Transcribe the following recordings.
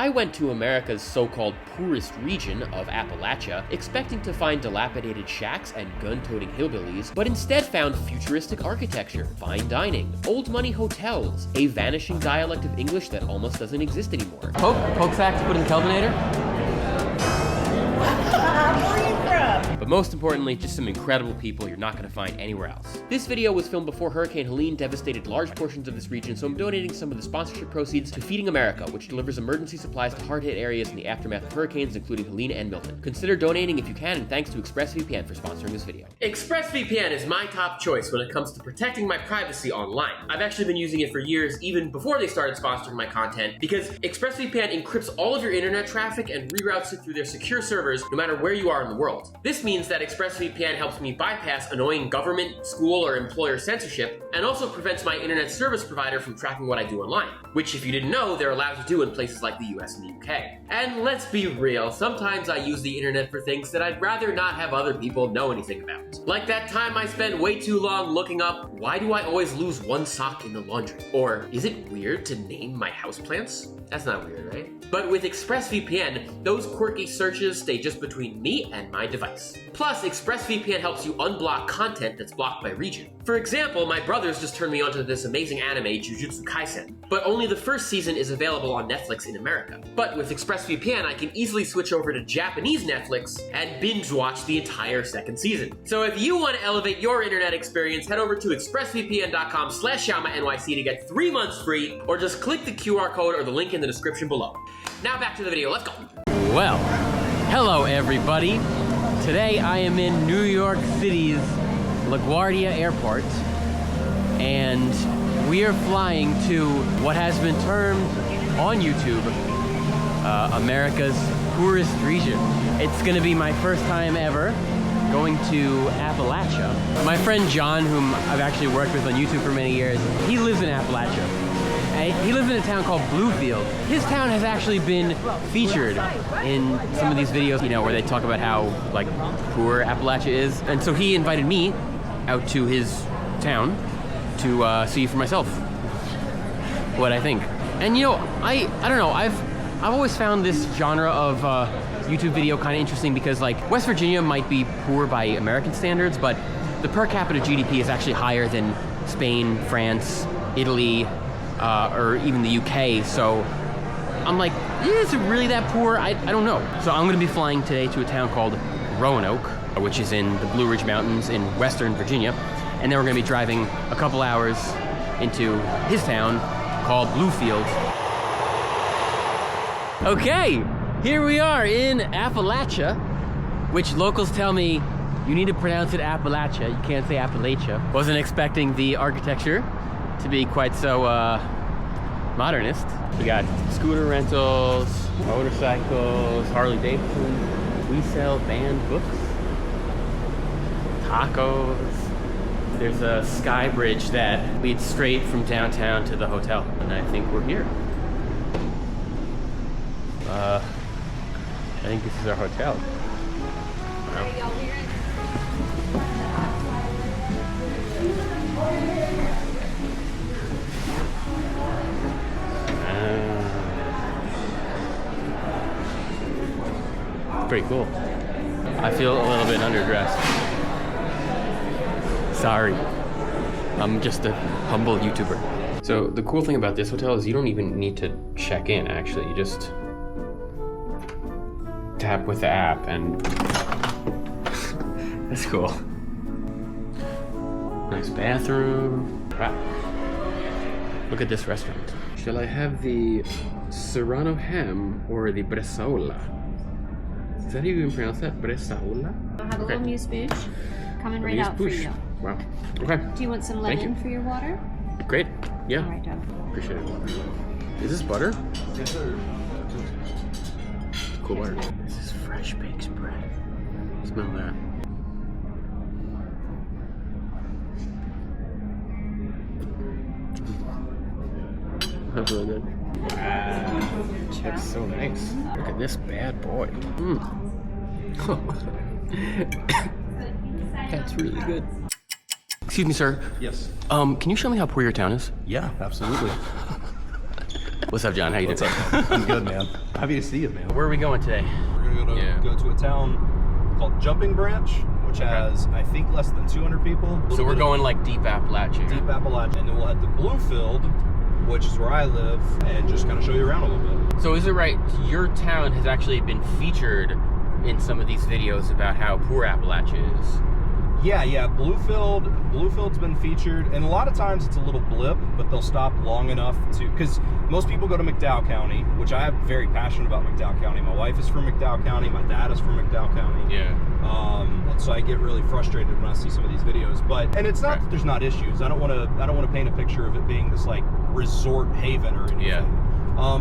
I went to America's so-called poorest region of Appalachia, expecting to find dilapidated shacks and gun-toting hillbillies, but instead found futuristic architecture, fine dining, old money hotels, a vanishing dialect of English that almost doesn't exist anymore. Poke sack to put in the Kelvinator? But most importantly, just some incredible people you're not gonna find anywhere else. This video was filmed before Hurricane Helene devastated large portions of this region, so I'm donating some of the sponsorship proceeds to Feeding America, which delivers emergency supplies to hard-hit areas in the aftermath of hurricanes, including Helene and Milton. Consider donating if you can, and thanks to ExpressVPN for sponsoring this video. ExpressVPN is my top choice when it comes to protecting my privacy online. I've actually been using it for years, even before they started sponsoring my content, because ExpressVPN encrypts all of your internet traffic and reroutes it through their secure servers, no matter where you are in the world. This means that ExpressVPN helps me bypass annoying government, school, or employer censorship, and also prevents my internet service provider from tracking what I do online, which, if you didn't know, they're allowed to do in places like the US and the UK. And let's be real, sometimes I use the internet for things that I'd rather not have other people know anything about. Like that time I spent way too long looking up, why do I always lose one sock in the laundry? Or, is it weird to name my houseplants? That's not weird, right? But with ExpressVPN, those quirky searches stay just between me and my device. Plus, ExpressVPN helps you unblock content that's blocked by region. For example, my brothers just turned me onto this amazing anime, Jujutsu Kaisen, but only the first season is available on Netflix in America. But with ExpressVPN, I can easily switch over to Japanese Netflix and binge watch the entire second season. So if you want to elevate your internet experience, head over to expressvpn.com/ShamaNYC to get 3 months free, or just click the QR code or the link in the description below. Now back to the video, let's go. Well, hello everybody. Today I am in New York City's LaGuardia Airport, and we are flying to what has been termed on YouTube America's poorest region. It's gonna be my first time ever going to Appalachia. My friend John, whom I've actually worked with on YouTube for many years, he lives in Appalachia. He lives in a town called Bluefield. His town has actually been featured in some of these videos, you know, where they talk about how, like, poor Appalachia is. And so he invited me out to his town to see for myself what I think. And, you know, I don't know, I've always found this genre of YouTube video kind of interesting because, like, West Virginia might be poor by American standards, but the per capita GDP is actually higher than Spain, France, Italy, or even the UK, so I'm like, is it really that poor? I don't know. So I'm gonna be flying today to a town called Roanoke, which is in the Blue Ridge Mountains in Western Virginia, and then we're gonna be driving a couple hours into his town called Bluefield. Okay, here we are in Appalachia, which locals tell me you need to pronounce it Appalachia, you can't say Appalachia. Wasn't expecting the architecture to be quite so modernist. We got scooter rentals, motorcycles, Harley Davidson. We sell banned books, tacos. There's a sky bridge that leads straight from downtown to the hotel, and I think we're here. I think this is our hotel. Wow. Pretty cool. I feel a little bit underdressed. Sorry. I'm just a humble YouTuber. So the cool thing about this hotel is you don't even need to check in, actually. You just tap with the app and that's cool. Nice bathroom. Wow. Look at this restaurant. Shall I have the Serrano ham or the bresaola? Is that how you even pronounce that? Bresaola? I'll have a little muse bouche coming right out for you. Wow. Okay. Do you want some lemon for your water? Great. Yeah. All right, Doug. Appreciate it. Is this butter? Yes, sir. Cool butter. This is fresh baked bread. Smell that. That's really good. Wow. Looks so nice. Look at this bad boy. That's really good. Excuse me, sir. Yes. Can you show me how poor your town is? Yeah, absolutely. What's up, John? How you doing? What's up, man? I'm good, man. Happy to see you, man. Where are we going today? We're gonna go to a town called Jumping Branch, which has, I think, less than 200 people. So we're going like deep Appalachia. Deep Appalachia, and then we'll head to Bluefield, which is where I live, and just kind of show you around a little bit. So is it right, your town has actually been featured in some of these videos about how poor Appalachia is? Yeah, Bluefield's been featured, and a lot of times it's a little blip, but they'll stop long enough to, because most people go to McDowell County, which I am very passionate about McDowell County. My wife is from McDowell County, my dad is from McDowell County. Yeah. And so I get really frustrated when I see some of these videos, and it's not that there's not issues. I don't want to paint a picture of it being this like resort haven or anything. Yeah.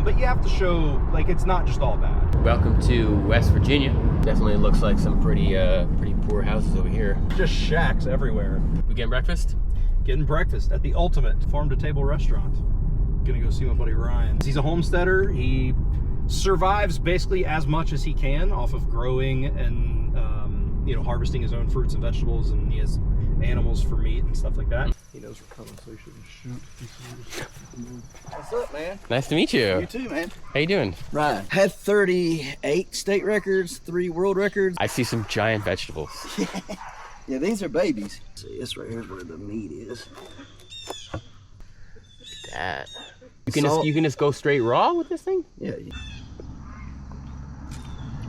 But you have to show, like, it's not just all bad. Welcome to West Virginia. Definitely looks like some pretty poor houses over here. Just shacks everywhere. We getting breakfast? Getting breakfast at the ultimate farm-to-table restaurant. Gonna go see my buddy Ryan. He's a homesteader. He survives basically as much as he can off of growing and harvesting his own fruits and vegetables, and he has animals for meat and stuff like that. He knows we're coming, so he shouldn't shoot. What's up, man? Nice to meet you. You too, man. How you doing? Ryan. Had 38 state records, 3 world records. I see some giant vegetables. Yeah, these are babies. See, this right here is where the meat is. That. You can just go straight raw with this thing? Yeah.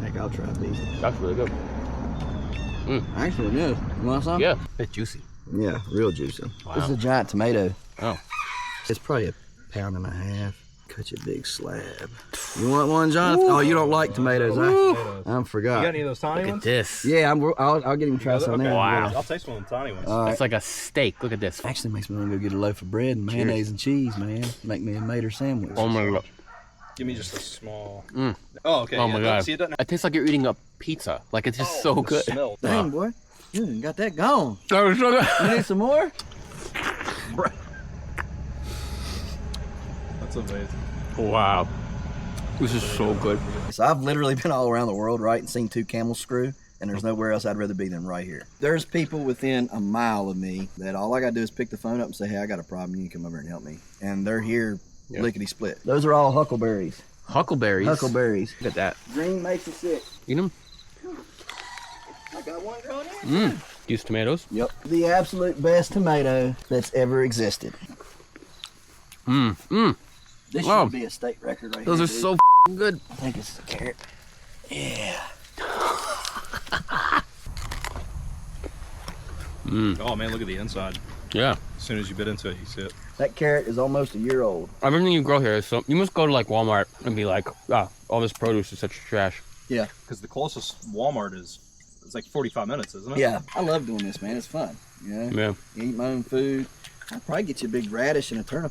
Heck, I'll try these. That's really good. Actually, good. You want some? Yeah, it's juicy. Yeah, real juicy. Wow. This is a giant tomato. Oh. It's probably 1.5 pounds. Cut you a big slab. You want one, Jonathan? Oh, you don't like tomatoes, huh? I forgot. You got any of those tiny Look at ones? this. Yeah, I'll get him to try some Okay. now. Wow. I'll taste one of the tiny ones. All right. It's like a steak. Look at this. Actually makes me want to go get a loaf of bread and mayonnaise and cheese, man. Make me a mater sandwich. Oh my god. Give me just a small. Mm. Oh, okay. Oh my god. See, it doesn't. It tastes like you're eating a pizza. Like it's just so the good. Smell. Dang, boy. You done got that gone. That was so good. You need some more? That's amazing. Wow. This is so good. So I've literally been all around the world, right, and seen 2 camels screw, and there's nowhere else I'd rather be than right here. There's people within a mile of me that all I gotta do is pick the phone up and say, hey, I got a problem, you can come over and help me. And they're here lickety-split. Those are all huckleberries. Huckleberries. Huckleberries. Look at that. Green makes you sick. Eat them. I got one growing in. Use tomatoes. Yep. The absolute best tomato that's ever existed. This Wow. should be a state record right Those here. are dude. so good. I think it's a carrot. Yeah. Oh man, look at the inside. Yeah. As soon as you bit into it, you see it. That carrot is almost a year old. Everything you grow here is so. You must go to like Walmart and be like, all this produce is such trash. Yeah. Because the closest Walmart it's like 45 minutes, isn't it? Yeah. I love doing this, man. It's fun. You know? Yeah. Eat my own food. I'd probably get you a big radish and a turnip.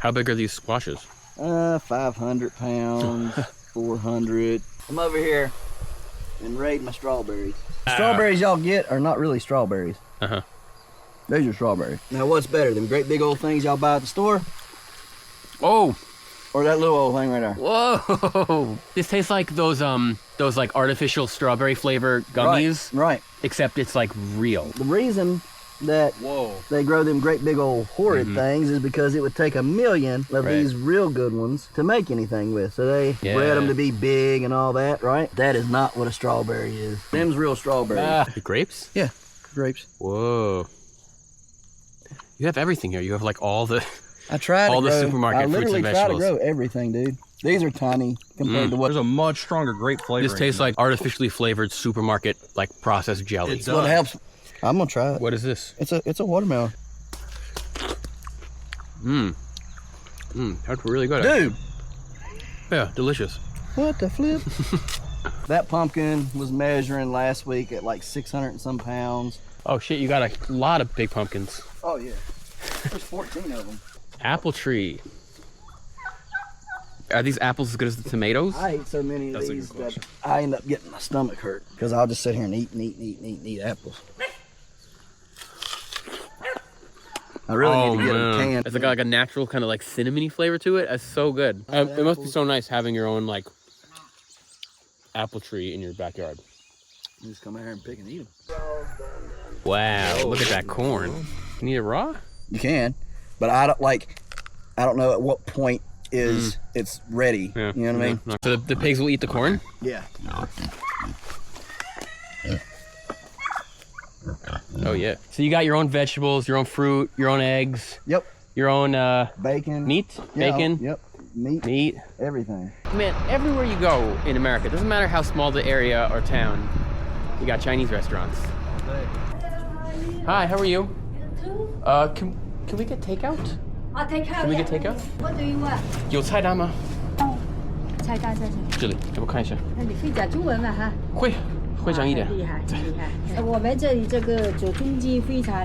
How big are these squashes? 500 pounds, 400. I'm over here and raid my strawberries. The strawberries y'all get are not really strawberries. Uh-huh. These are strawberries. Now, what's better, them great big old things y'all buy at the store, Oh. or that little old thing right there? Whoa. This tastes like those like artificial strawberry flavor gummies, Right. except it's like real. The reason that they grow them great big old horrid things is because it would take 1 million of these real good ones to make anything with. So they bred them to be big and all that, right? That is not what a strawberry is. Them's real strawberries. Grapes? Yeah, grapes. Whoa. You have everything here. You have like all the I tried all to the grow, supermarket I fruits literally and try to vegetables. grow everything, dude. These are tiny compared to what. There's a much stronger grape flavor. This tastes like artificially flavored supermarket like processed jelly. What helps. I'm gonna try it. What is this? It's a watermelon. That's really good. Dude, Yeah, delicious. what the flip? That pumpkin was measuring last week at like 600 and some pounds. Oh shit, you got a lot of big pumpkins. Oh yeah, there's 14 of them. Apple tree. Are these apples as good as the tomatoes? I ate so many of That's a these good that question. I end up getting my stomach hurt because I'll just sit here and eat apples. I really need to get them canned. It's like a natural kind of like cinnamony flavor to it. It's so good. It must be so nice having your own like apple tree in your backyard. You just come out here and pick and eat them. Wow, look at that corn. You need it raw? You can, but I don't know at what point is it's ready. Yeah. You know what I mean? So the pigs will eat the corn? Yeah. Oh yeah. So you got your own vegetables, your own fruit, your own eggs. Yep. Your own bacon. Meat? Yeah, Bacon? Yep. Meat. Everything. Man, everywhere you go in America, it doesn't matter how small the area or town, you got Chinese restaurants. Hi, how are you? Can we get takeout? takeout. Can we get takeout? What do you want? 有菜单吗？菜单在这里。这里，给我看一下。那你会讲中文吗？哈。会讲一点。厉害。我们这里这个左宗鸡非常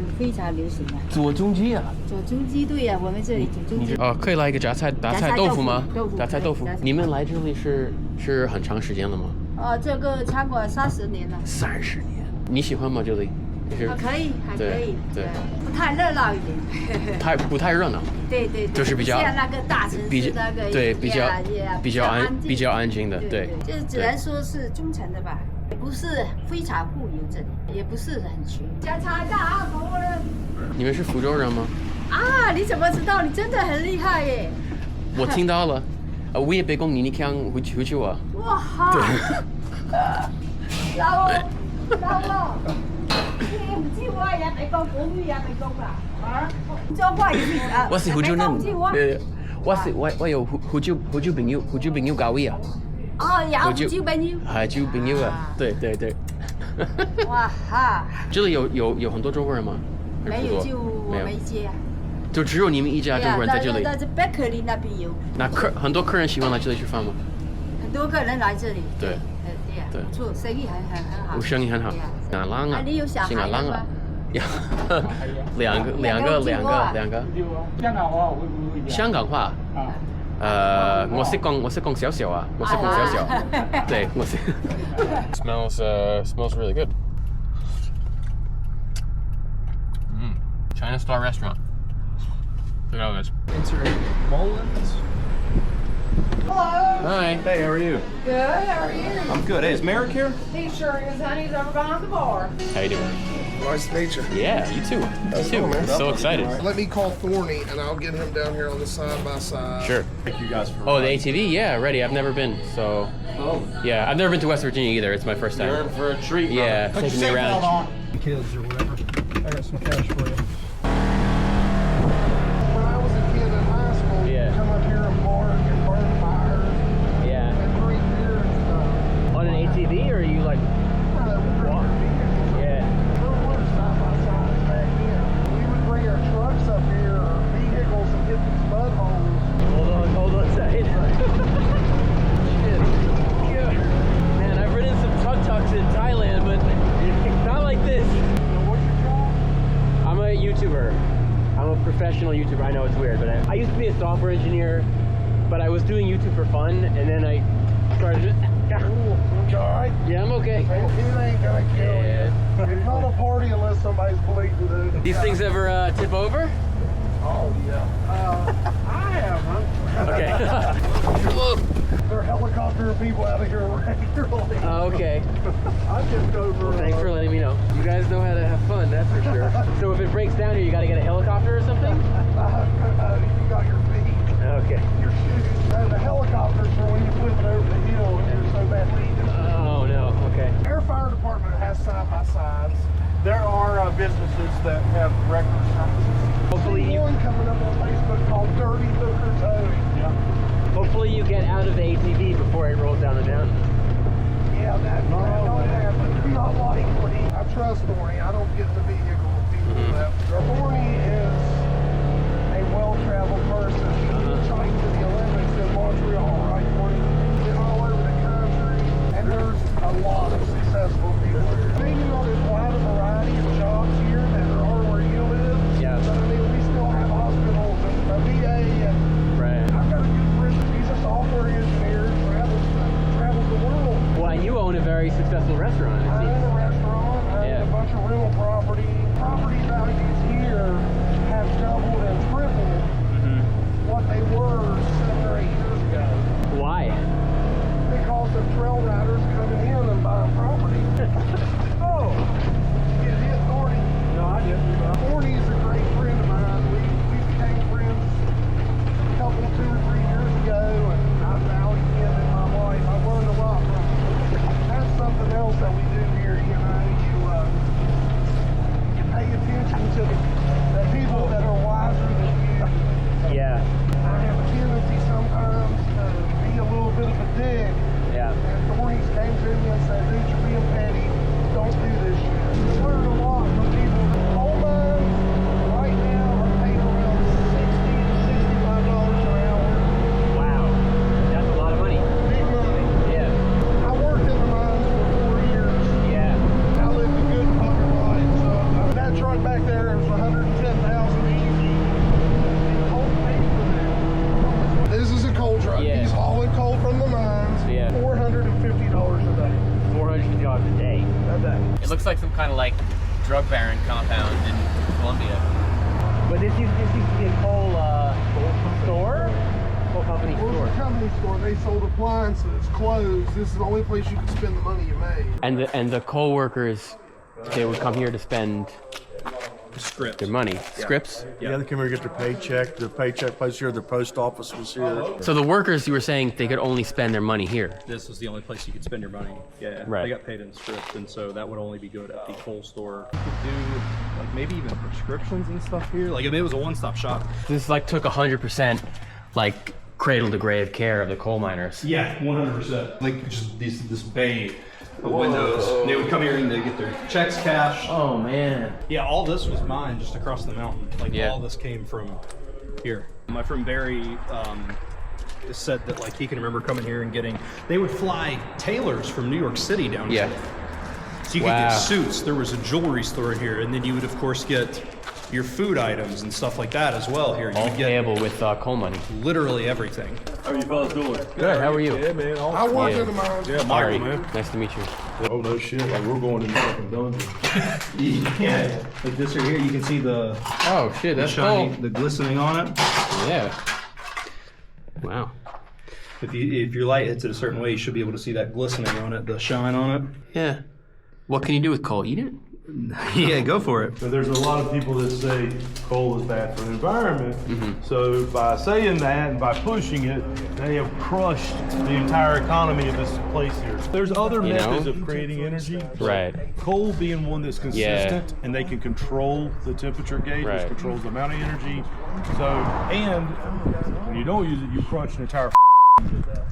流行啊。左宗鸡啊？左宗鸡对呀，我们这里左宗鸡。可以来一个杂菜豆腐吗？杂菜豆腐。你们来这里是很长时间了吗？这个餐馆30年了。30年。你喜欢吗？这里？可以，还可以。对。不太热闹一点。不太热闹。对。就是比较像那个大城市那个。对，比较安静的，对。就只能说是中层的吧。不是非常富有这里，也不是很穷。你们是福州人吗？啊，你怎么知道？你真的很厉害耶！我听到了。我也被讲你腔回去啊。哇哈！老你唔知我人哋講古語人哋講啦，將話語我是福州人。我有福州朋友教會啊。有福州朋友。係州朋友啊，对。哇哈！这里有很多中国人吗？没有，就我们一家。就只有你们一家中国人在这里。在Berkeley那边有。那很多客人喜欢来这里吃饭吗？很多客人来这里。对。对，不错，生意很好。生意很好。哪啷啊？你有小孩了吗？两个。香港话。我識講少少啊，對，我識。Smells really good. China Star Restaurant. Look at all this. Enter Mullins. Hello. Hi. Hey, how are you? Good. How are you? I'm good. Hey, is Merrick here? He sure is, honey. He's over behind the bar. How you doing? Nice to meet you. Yeah, you too. I'm so excited. Let me call Thorny, and I'll get him down here on the side-by-side. Sure. Thank you guys for. Oh, the ATV? Yeah, ready. I've never been, so. Oh. Yeah, I've never been to West Virginia either. It's my first time. You're in for a treat. Yeah, taking me around. Kids or whatever. I got some cash for you. When I was a kid in high school, Yeah. come up here and park and burn fires Yeah. and drink beer and stuff. On an ATV, or are you like? Walk. Yeah. There were side-by-sides back then. We would bring our trucks up here, or vehicles, and get these mud holes. Hold on a second. Shit. Man, I've ridden some tuk-tuks in Thailand, but not like this. What's your job? I'm a YouTuber. I'm a professional YouTuber. I know it's weird, but I used to be a software engineer, but I was doing YouTube for fun, and then I started. You all right? Yeah, I'm okay. It ain't gonna kill Yeah. you. It's not a party unless somebody's bleeding, dude. These things ever tip over? Oh, yeah. I haven't. Okay. Whoa. They're helicopter people out of here regularly. Okay. I just over. Thanks for letting me know. You guys know how to have fun, that's for sure. So if it breaks down here, you gotta get a helicopter or something? You got your feet, Okay. your shoes. The helicopters for when you flip it over the hill and you're so badly injured. Oh no, okay. Our fire department has side-by-sides. There are businesses that have record services. Hopefully See you- one coming up on Facebook called Dirty Hooker Towing. Yeah. Hopefully you get out of the ATV before it rolls down the mountain. Yeah, that don't happen. Not likely. I trust Thorny. I don't get in the vehicle with people that. Thorny is a well-traveled person. He's trying to the Olympics in Montreal, right? Thorny? Been all over the country, and there's a lot of successful people here. Maybe not as wide a variety of jobs here that are where you live. Yeah. But I mean, we still have hospitals and a VA and. Right. I've got a good friend. He's a software engineer. Travels the world. Well, and you own a very successful restaurant. it I seems. own a restaurant. I Yeah. own a bunch of rental property. Property values here have doubled and tripled what they were 7 or 8 years ago. Why? Because of trail riders coming in and buying property. Oh, you hit Thorny. No, I didn't. Thorny's a great friend of mine. We became friends a couple, 2 or 3 years ago. $100 a day. It looks like some kind of like drug baron compound in Colombia. But this used to be a coal store? Coal company Well, store. it's a company store. They sold appliances, clothes. This is the only place you can spend the money you made. And the coal workers, they would come here to spend Script. their money. Scripts? Yeah, they come here to get their paycheck. Their paycheck place here, their post office was here. So the workers, you were saying they could only spend their money here. This was the only place you could spend your money. Yeah, Right. They got paid in script, and so that would only be good at the coal store. You could do like maybe even prescriptions and stuff here. Like if it was a one-stop shop. This like took 100% like cradle to grave care of the coal miners. Yeah, 100%. Like just this bay of windows. They would come here and they get their checks cashed. Oh man. Yeah, all this was mine just across the mountain. Like Yeah. all this came from here. My friend Barry said that like he can remember coming here and getting. They would fly tailors from New York City down Yeah. here. So you could Wow. get suits. There was a jewelry store here, and then you would of course get your food items and stuff like that as well here. You All would get payable with coal money. literally everything. How are you fellas doing? Good, how are you? Yeah, man. I work Yeah. in the mines. Yeah, Larry, Michael, man. nice to meet you. Oh, no shit. Like, we're going in the fucking dungeon. Yeah, like this right here, you can see the Oh shit, that's shiny, cool. the glistening on it. Yeah. Wow. If your light hits it a certain way, you should be able to see that glistening on it, the shine on Yeah. What can you do with coal? Eat it? it. Yeah, go for it. So there's a lot of people that say coal is bad for the environment. So by saying that and by pushing it, they have crushed the entire economy of this place here. There's other You know? methods of creating energy. Right. Coal being one that's consistent and they can control the temperature gauge, Right. which controls the amount of energy. So, and when you don't use it, you crush an entire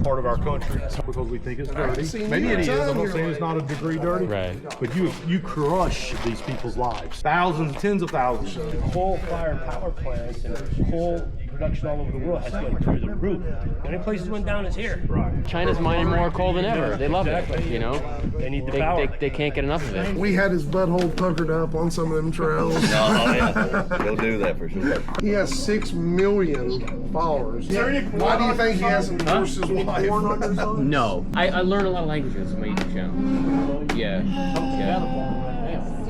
part of our country because we think it's dirty. seen Maybe you it is. I'm time not here saying it's not a degree dirty. Right. But you crush these people's lives. Thousands, tens of thousands. Coal-fired power plants and coal production all over the world has gone through the roof. The only place it went down is here. Right. China's mining more coal than ever. They love it, you know? They need the power. They can't get enough of it. We had his butthole puckered up on some of them trails. Oh yeah, he'll do that for sure. He has 6 million followers. Why do you think he hasn't divorced his wife? No. I learn a lot of languages on my YouTube channel. Yeah.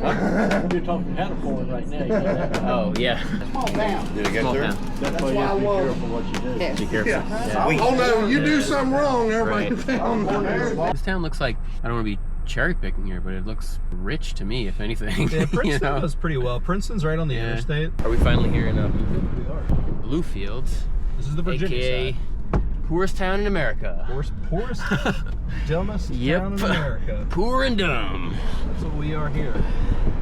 You're talking Hannaford right now. You know that. Oh, yeah. Did it get Small through? town. That's why you have to be careful what you do. Be careful. Yeah. Oh no, you do something wrong, everybody Right. found This town looks like, I don't want to be cherry picking here, but it looks rich to me, if anything. Yeah, Princeton You know? does pretty well. Princeton's right on the Yeah. interstate. Are we finally here in We are. Bluefield, This is the Virginia aka side. poorest town in America? Poorest, dumbest Yep. town in America. Poor and dumb. That's what we are here.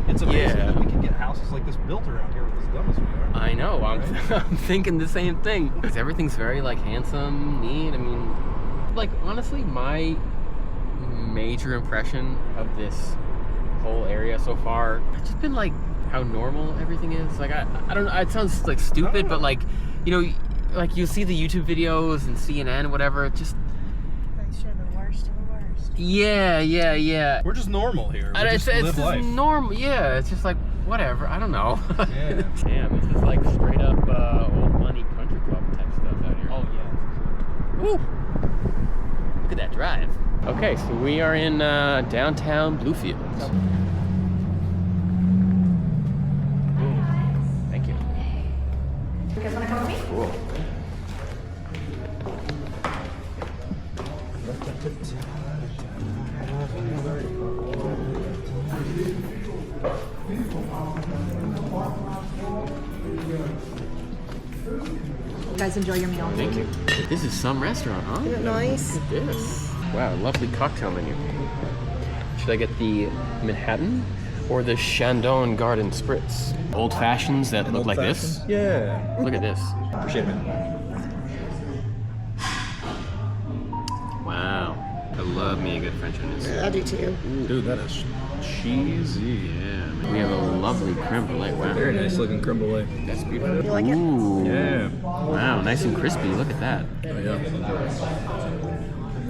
It's amazing Yeah. that we can get houses like this built around here with as dumb as we are. I know. I'm thinking the same thing. 'Cause everything's very like handsome, neat. I mean, like honestly, my major impression of this whole area so far has just been like how normal everything is. Like I don't know. It sounds like stupid, but like, you know, like you see the YouTube videos and CNN, whatever. Just Sure, the worst of the worst. yeah. We're just normal here. We It's just live just life. normal. Yeah, it's just like whatever. I don't know. Yeah. Damn, this is like straight up old money country club type stuff out here. Oh yeah. Woo! Look at that drive. Okay, so we are in downtown Bluefield. Thank you. You guys want to come with me? Cool. You guys enjoy your meal. Thank you. This is some restaurant, huh? Isn't it nice? Look at this. Wow, lovely cocktail menu. Should I get the Manhattan or the Chandon Garden Spritz? Old fashions that look like this. Yeah. Look at this. Appreciate it. Wow. I love me a good French onions. I do too. Dude, that is cheesy. Yeah. We have a lovely creme brulee. Wow. Very nice looking creme brulee. That's beautiful. You like it? Ooh. Yeah. Wow, nice and crispy. Look at that. Oh, yeah.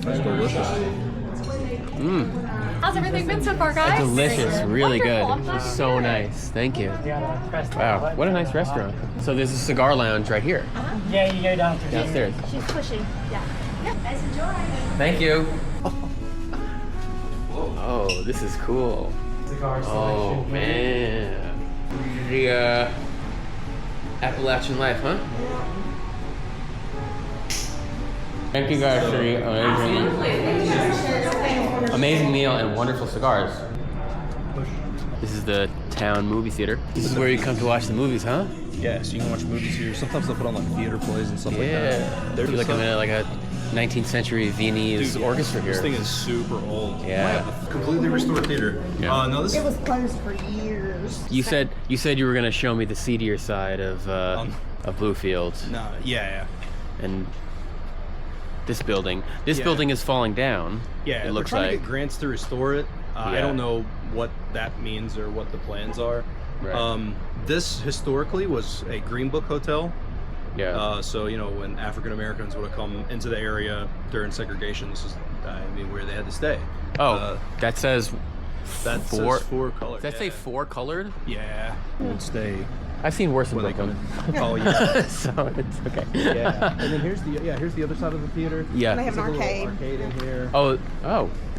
That's delicious. How's everything been so far, guys? Delicious, really Wonderful. I'm good. glad to So hear it. nice. Thank you. Wow, what a nice restaurant. So there's a cigar lounge right here, Yeah, you go downstairs. downstairs. She's pushing. Yeah. Guys, enjoy. Thank you. Oh, Whoa, this is cool. Oh man. The Appalachian life, huh? Thank you guys for the amazing meal and wonderful cigars. This is the town movie theater. This is where you come to watch the movies, huh? Yeah, so you can watch movies here. Sometimes they'll put on like theater plays and stuff like that. There's like a 19th century Viennese orchestra here. This thing is super old. Yeah. Completely restored theater. Yeah. No, this It was closed for years. You said you were gonna show me the seedier side of Bluefield. No, yeah. And this building is falling down. Yeah, it looks we're trying like to get grants to restore it. I Yeah. don't know what that means or what the plans are. Right. This historically was a Green Book hotel. Yeah. So when African Americans would have come into the area during segregation, this is where they had to stay. That says That four says four colored. Does that say four colored? Yeah, would stay. I've seen worse in When they come Brooklyn. in. Oh yeah. So it's okay. Yeah. And then here's the other side of the theater. Yeah. They have an There's a little arcade. arcade in here. Oh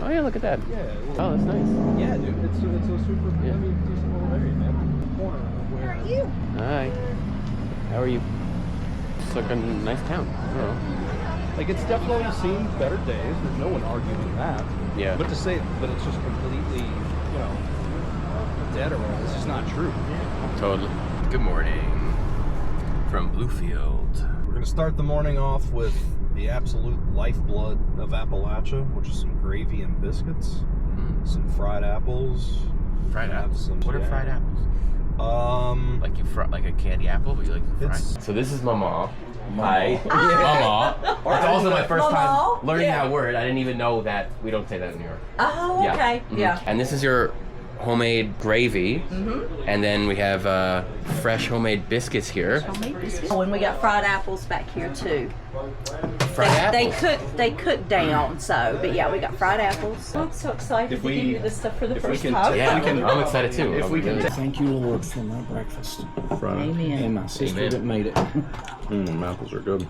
yeah, look at that. Yeah. Oh, that's nice. Yeah, dude. It's a super decent little area, man. Corner of where. Where are you? Hi. How are you? It's like a nice town. I don't know. Like it's definitely seen better days. There's no one arguing that. Yeah. But to say that it's just completely, dead around, it's just not true. Totally. Good morning from Bluefield. We're gonna start the morning off with the absolute lifeblood of Appalachia, which is some gravy and biscuits, some fried apples. Fried apples. What are fried apples? Like you fry like a candy apple, but you like to fry. So this is Mama. Hi. Mama. It's also my first time learning that word. I didn't even know that we don't say that in New York. Oh, okay. Yeah. And this is your homemade gravy. And then we have fresh homemade biscuits here. Oh, and we got fried apples back here too. Fried apples? They cook down, but yeah, we got fried apples. I'm so excited to give you this stuff for the first time. Yeah, I'm excited too. Thank you, Lord, for my breakfast. Amen. And my sister that made it. apples are good.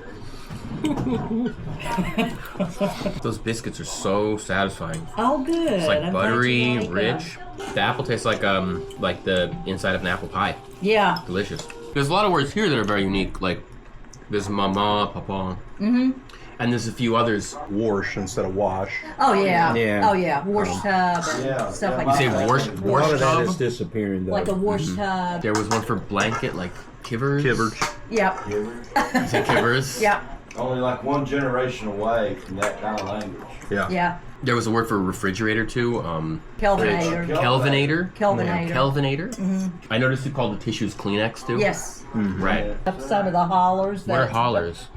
Those biscuits are so satisfying. Oh, good. It's like I'm buttery, glad you like rich. The apple tastes like the inside of an apple pie. Yeah. Delicious. There's a lot of words here that are very unique, like there's mama, papa. And there's a few others. Wash instead of wash. Oh yeah. Yeah. Oh yeah. Wash tub and stuff like You say that. wash A lot of that tub? is disappearing, though. Like a wash tub. There was one for blanket, like kivers. Yep. You say kivers? Yep. Only like one generation away from that kind of language. Yeah. There was a word for refrigerator too. Kelvinator. Kelvinator. Kelvinator. I noticed you called the tissues Kleenex too. Yes. Right. Some of the hollers. What are hollers?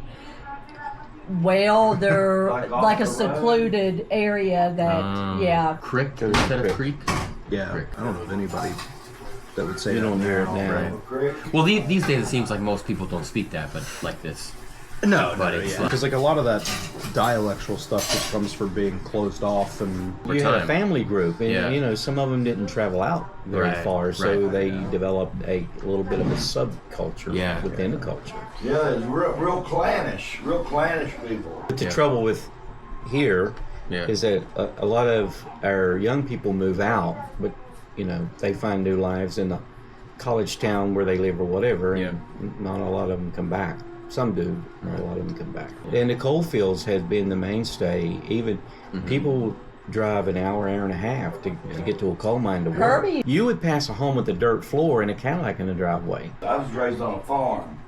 Well, they're like a secluded area that, Crick instead of creek? Yeah. Crick. I don't know of anybody that would say You that don't hear it now. now. Right. Well, these days it seems like most people don't speak that, but like this. No, But it's like- because like a lot of that dialectual stuff just comes from being closed off and For You had a time. family group, and Yeah. some of them didn't travel out very Right, far, so right. they developed a little bit of a subculture Yeah. within the culture. Yeah, it's real clannish people. But the Yeah. trouble with here Yeah. is that a lot of our young people move out, but they find new lives in the college town where they live or whatever, and not a lot of them come back. Some do, not a lot of them come back. And the coal fields has been the mainstay. Even people drive an hour and a half to get to a coal mine to work. Herbie. You would pass a home with a dirt floor and a Cadillac in the driveway. I was raised on a farm.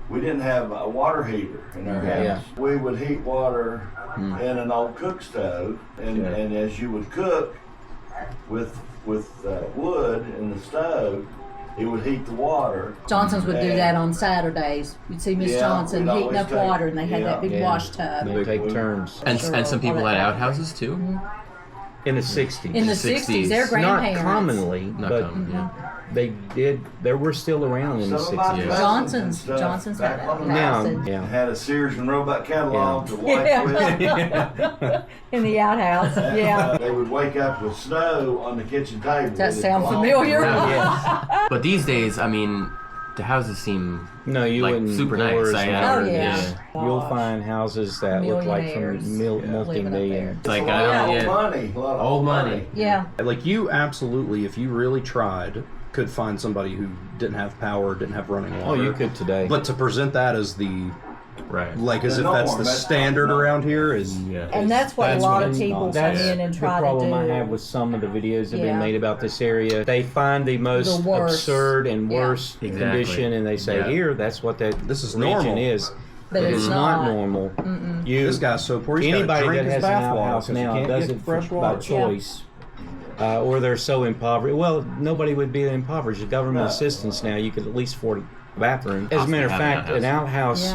We didn't have a water heater in our house. Yeah. We would heat water in an old cook stove, and as you would cook with wood in the stove, it would heat the water. Johnson's would do that on Saturdays. You'd see Miss Yeah, Johnson we'd heating always up take- water, and they had that big Yeah. wash tub. They take turns. And some people had outhouses too. In the 60s. In the 60s, their Not grandparents. commonly, Not but common, yeah. they did. They were still around in the Some of my 60s. cousins and stuff Johnson's had back that on Now, house yeah. had a Sears and Roebuck catalog to wipe Yeah. in the outhouse. with. Yeah. They would wake up with snow on the kitchen table. Does that It'd sound blow. familiar? Yes. But these days, I mean, the houses seem you like wouldn't. super nice. You'll find houses that look like from multi-million. It's like I don't old money. Yeah. Like you absolutely, if you really tried, could find somebody who didn't have power, didn't have running water. Oh, you could today. But to present that as the like as The if that's norm, the that's standard around here is And that's what a lot of people come in and try the problem to do. I have with some of the videos that have been made about this area. They find the most The worst. absurd and worst condition, and they say, "Here, that's what this is region normal." is." But it's not not. normal. this guy's so poor. He's Anybody drink that his has an bath water outhouse 'cause he now can't does get it fresh by water. choice. Or they're so impoverished. Well, nobody would be impoverished. The government assistance now, you could at least afford a bathroom. As a matter of fact, an outhouse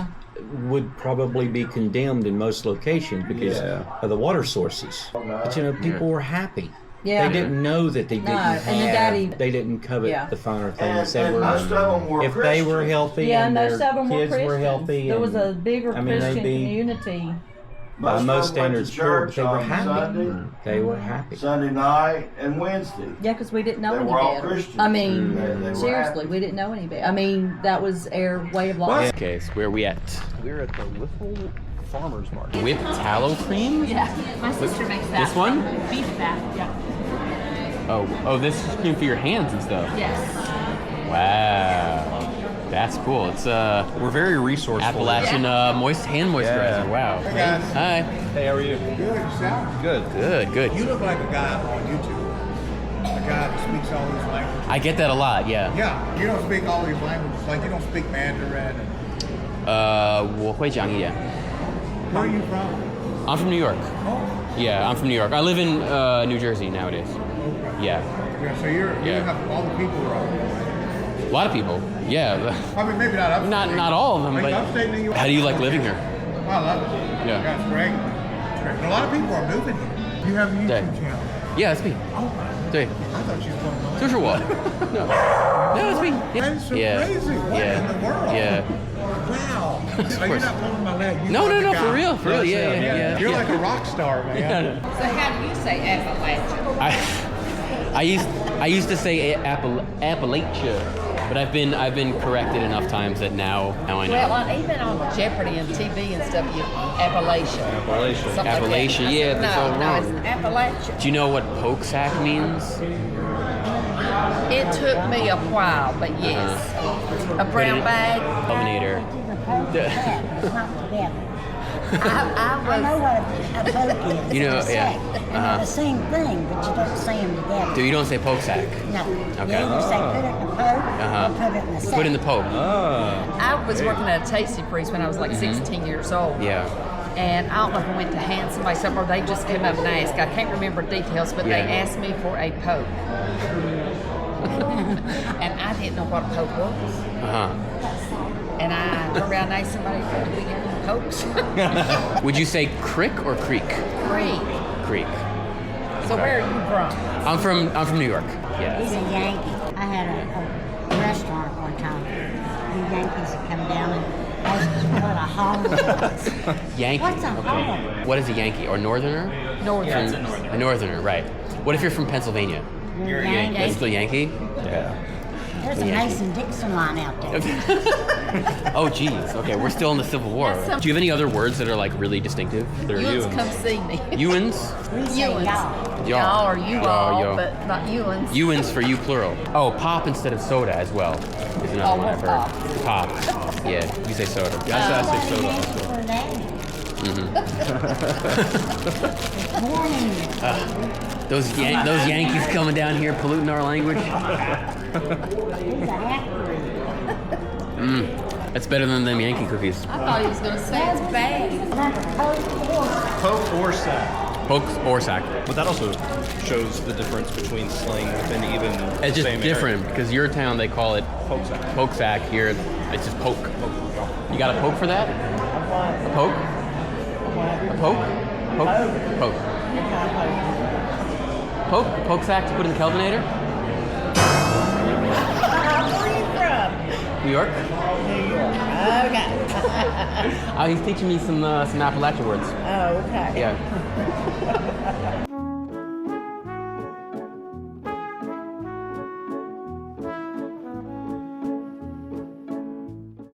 would probably be condemned in most locations because of the water sources. But people were happy. Yeah. They didn't know that they didn't have. They didn't covet the finer things. And most of them were if they were Christians. healthy Yeah, and most their of them were kids Christians. were healthy, There was and, a bigger I mean, Christian they'd be community. by most standards poor, but church they were on happy. Sunday, They were happy. Sunday night and Wednesday. Yeah, because we didn't know They any were all better. Christians. I mean, They were seriously, happy. we didn't know any better. I mean, that was our way of life. Okay, so where are we at? We're at the Whipple Farmers Market. Whipped tallow cream? Yeah, my sister makes that. This one? Beef fat, yeah. Oh, this is cream for your hands and stuff. Yes. Wow. That's cool. It's We're very resourceful. Appalachian moist hand moisturizer. Wow. Hey guys. Hi. Hey, how are you? Good, yourself? Good. Good. You look like a guy on YouTube. A guy that speaks all these languages. I get that a lot. Yeah. Yeah, you don't speak all these languages. Like you don't speak Mandarin.我会讲一点. Where are you from? I'm from New York. Oh. Yeah, I'm from New York. I live in New Jersey nowadays. Yeah. Yeah, so you have all the people around. A lot of people. Yeah. I mean, maybe not upstate. Not all of them, Like but upstate New York. how do you like living here? Oh, I love it. Yeah. That's great. It's great. A lot of people are moving here. You have a YouTube channel. Yeah, it's me. Oh, 对， I thought you were going 就是我。No, it's me. That is so Yeah. crazy. What Yeah. in the world? Yeah. Wow. Of Like, you're course. not pulling my leg. You No, are no, the no, guy. for real, yeah. You're like a rock star, man. So how do you say Appalachia? I used to say Appalachia, but I've been corrected enough times that now I know. Well, even on Jeopardy and TV and stuff, you Appalachia. Something like Appalachia, that. yeah, that's all No, wrong. it's Appalachia. Do you know what poke sack means? It took me a while, but yes. A brown bag. Eliminator. I know what a poke is. You know, It's a yeah. sack. And they're the same thing, but you don't say them together. Do you don't say poke sack? No. Okay. You either say put it in a poke or put it in a sack. Put in the poke. I was working at a Tasty Freeze when I was like 16 years old. Yeah. And I don't know if I went to hand somebody something or they just came up and asked. I can't remember details, but they asked me for a poke. And I didn't know what a poke was. And I turned around and asked somebody, do we get pokes? Would you say crick or creek? Creek. Creek. So where are you from? I'm from New York. He's Yeah. a Yankee. I had a restaurant one time. The Yankees would come down and ask us what a hog was. Yankee. What's a Okay. hog? What is a Yankee or northerner? Northern. A northerner, right. What if you're from Pennsylvania? You're a Yankee. That's still Yankee? Yeah. There's a Mason-Dixon line out there. Oh, geez. Okay, we're still in the Civil War. Do you have any other words that are like really distinctive? They're Ewans come see me. Ewans? We say Ewans. y'all. Y'all or you all, yo. but not Ewans. Ewans for you plural. Oh, pop instead of soda as well. Is another one I've heard. Pop. Yeah, you say soda. I say soda Yankee also. for that. Morning. Those Yankees coming down here polluting our language. He's a half-breed. That's better than them Yankee cookies. I thought he was going to say it's bad. Poke or sack. Poke or sack. But that also shows the difference between slang within even It's just same different area. because your town they call it Poke sack. poke sack. Here it's just poke. You got a poke for that? A poke? A poke? Poke? Poke. Poke sack to put in the Kelvinator? Where are you from? New York? New York. Okay. He's teaching me some Appalachian words. Oh, okay. Yeah.